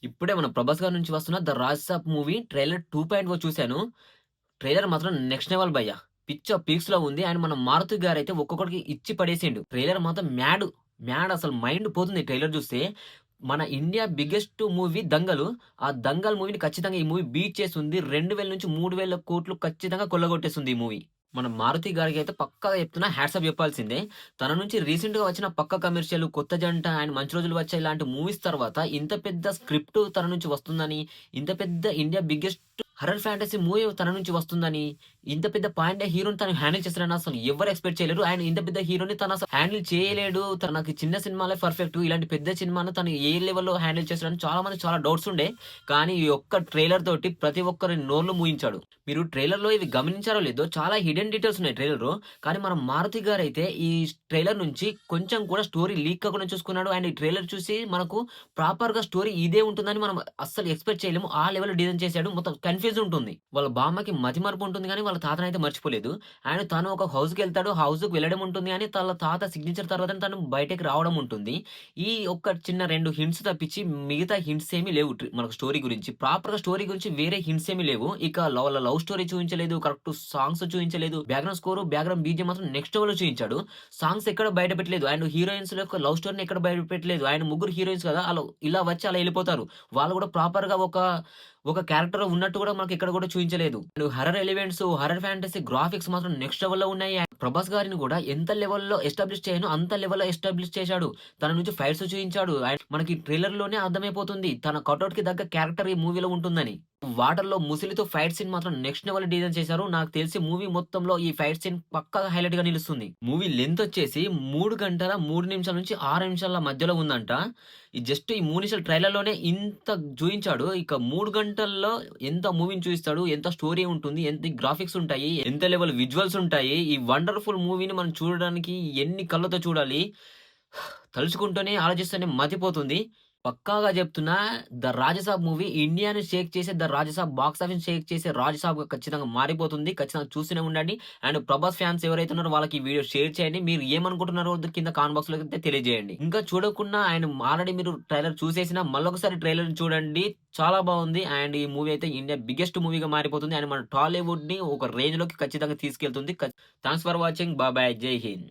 ఇప్పుడే మన 'ప్రభాస్' గారి నుంచి వస్తున్న 'ద రాజసాబ్' మూవీ ట్రైలర్ 2.0 చూసాను. ట్రైలర్ మాత్రం నెక్స్ట్ లెవెల్ భయ్యా! పిచ్చ పీక్స్‌లో ఉంది. అండ్ మన 'మారుతి' గారైతే ఒక్కొక్కడికి ఇచ్చి పడేసిండు. ట్రైలర్ మాత్రం మ్యాడ్ అసలు మైండ్ పోతుంది ట్రైలర్ చూస్తే. మన ఇండియా బిగ్గెస్ట్ మూవీ 'దంగలు'. ఆ 'దంగల్' మూవీని ఖచ్చితంగా ఈ మూవీ బీట్ చేస్తుంది. 2000-3000 కోట్లు ఖచ్చితంగా కొల్లగొట్టేస్తుంది ఈ మూవీ. మన 'మారుతి' గారికైతే పక్కాగా చెప్తున్నా హ్యాట్సాఫ్ చెప్పాల్సిందే. తన నుంచి రీసెంట్‌గా వచ్చిన 'పక్క కమర్షియల్', 'కొత్త జంట' అండ్ 'మంచి రోజులు వచ్చాయి' ఇలాంటి మూవీస్ తర్వాత ఇంత పెద్ద స్క్రిప్ట్ తన నుంచి వస్తుందని, ఇంత పెద్ద India biggest horror fantasy movie తన నుంచి వస్తుందని, ఇంత పెద్ద పాన్ ఇండియా హీరోని తను హ్యాండిల్ చేస్తాడని అసలు ఎవ్వరు ఎక్స్‌పెక్ట్ చేయలేరు. అండ్ ఇంత పెద్ద హీరోని తను అసలు హ్యాండిల్ చేయలేడు. తనకి చిన్న సినిమాలే పర్ఫెక్ట్. ఇలాంటి పెద్ద సినిమాను తను ఏ లెవెల్‌లో హ్యాండిల్ చేస్తాడని చాలా మందికి చాలా డౌట్స్ ఉండే. కానీ ఈ ఒక్క ట్రైలర్ తోటి ప్రతి ఒక్కరి నోర్లు మూయించాడు. మీరు ట్రైలర్‌లో ఇవి గమనించారో లేదో చాలా హిడెన్ డీటెయిల్స్ ఉన్నాయి ట్రైలర్‌లో. కానీ మన 'మారుతి' గారైతే ఈ ట్రైలర్ నుంచి కొంచెం కూడా స్టోరీ లీక్ కాకుండా చూసుకున్నాడు. అండ్ ఈ ట్రైలర్ చూసి మనకు ప్రాపర్‌గా స్టోరీ ఇదే ఉంటుందని మనం అస్సలు ఎక్స్‌పెక్ట్ చేయలేము. ఆ లెవెల్‌లో డిజైన్ చేసాడు. మొత్తం కన్‌ఫ్యూజ్ ఉంటుంది. వాళ్ళ బామ్మకి మతిమరుపు ఉంటుంది గానీ వాళ్ళ తాతనైతే మర్చిపోలేదు. అండ్ తను ఒక హౌస్‌కెళ్తాడు. హౌస్‌కి వెళ్ళడం ఉంటుంది గానీ తన తాత సిగ్నేచర్ తర్వాతనే తను బయటకి రావడం ఉంటుంది. ఈ ఒక్క చిన్న 2 హింట్స్ తప్పించి మిగతా హింట్స్ ఏమి లేవు మనకు స్టోరీ గురించి. ప్రాపర్‌గా స్టోరీ గురించి వేరే హింట్స్ ఏమి లేవు. ఇక వాళ్ళ లవ్ స్టోరీ చూయించలేదు. కరెక్ట్ సాంగ్స్ చూయించలేదు. బ్యాక్‌గ్రౌండ్ స్కోర్, బ్యాక్‌గ్రౌండ్ బీజీఎం మాత్రం నెక్స్ట్ లెవెల్‌లో చూయించాడు. సాంగ్స్ ఎక్కడ బయట పెట్టలేదు. అండ్ హీరోయిన్స్ యొక్క లవ్ స్టోరీని ఎక్కడ బయట పెట్టలేదు. ఆయన ముగ్గురు హీరోయిన్స్ కదా! ఆళ్ళు ఇలా వచ్చి అలా ఎళ్ళిపోతారు. వాళ్ళు కూడా ప్రాపర్‌గా ఒక క్యారెక్టర్ ఉన్నట్టు కూడా మనకి ఎక్కడ కూడా చూయించలేదు. And horror elements, horror fantasy graphics మాత్రం నెక్స్ట్ లెవెల్‌లో ఉన్నాయి. అండ్ ప్రభాస్ గారిని కూడా ఎంత లెవెల్‌లో ఎస్టాబ్లిష్ చేయనో అంత లెవెల్‌లో ఎస్టాబ్లిష్ చేశాడు. తన నుంచి ఫైట్స్ చూయించాడు. అండ్ మనకి ట్రైలర్‌లోనే అర్థమైపోతుంది. తన కటౌట్‌కి తగ్గ క్యారెక్టర్ ఈ మూవీలో ఉంటుందని. వాటర్‌లో ముసిలితో ఫైట్ సీన్ మాత్రం నెక్స్ట్ లెవెల్ డిజైన్ చేశారు. నాకు తెలిసి మూవీ మొత్తంలో ఈ ఫైట్ సీన్ పక్కాగా హైలైట్‌గా నిలుస్తుంది. మూవీ లెంత్ వచ్చేసి 3 గంటల 3 నిమిషాల నుంచి 6 నిమిషాల మధ్యలో ఉందంట. ఈ జస్ట్ ఈ 3 నిమిషాల ట్రైలర్‌లోనే ఇంత చూయించాడు. ఇక 3 గంటల్లో ఎంత మూవీని చూయిస్తాడు, ఎంత స్టోరీ ఉంటుంది, ఎంత గ్రాఫిక్స్ ఉంటాయి, ఎంత లెవెల్ విజువల్స్ ఉంటాయి. ఈ వండర్‌ఫుల్ మూవీని మనం చూడడానికి ఎన్ని కళ్ళతో చూడాలి. తలుచుకుంటూనే, ఆలోచిస్తూనే మతిపోతుంది. పక్కాగా చెప్తున్నా 'ద రాజసాబ్' మూవీ ఇండియాని షేక్ చేసే 'ద రాజసాబ్' బాక్స్ ఆఫీస్‌ని షేక్ చేసే 'రాజసాబ్‌గా' ఖచ్చితంగా మారిపోతుంది. ఖచ్చితంగా చూస్తూనే ఉండండి. అండ్ 'ప్రభాస్' ఫ్యాన్స్ ఎవరైతే ఉన్నారో వాళ్ళకి ఈ వీడియో షేర్ చేయండి. మీరు ఏమనుకుంటున్నారో కింద కామెంట్ బాక్స్‌లో అయితే తెలియజేయండి. ఇంకా చూడకున్నా ఆయన ఆల్రెడీ మీరు ట్రైలర్ చూసేసినా మళ్ళొకసారి ట్రైలర్‌ని చూడండి. చాలా బావుంది. అండ్ ఈ మూవీ అయితే ఇండియా బిగ్గెస్ట్ మూవీగా మారిపోతుంది. అండ్ మన టాలీవుడ్‌ని ఒక రేంజ్‌లోకి ఖచ్చితంగా తీసుకెళ్తుంది. Thanks for watching. Bye bye. జై హింద్.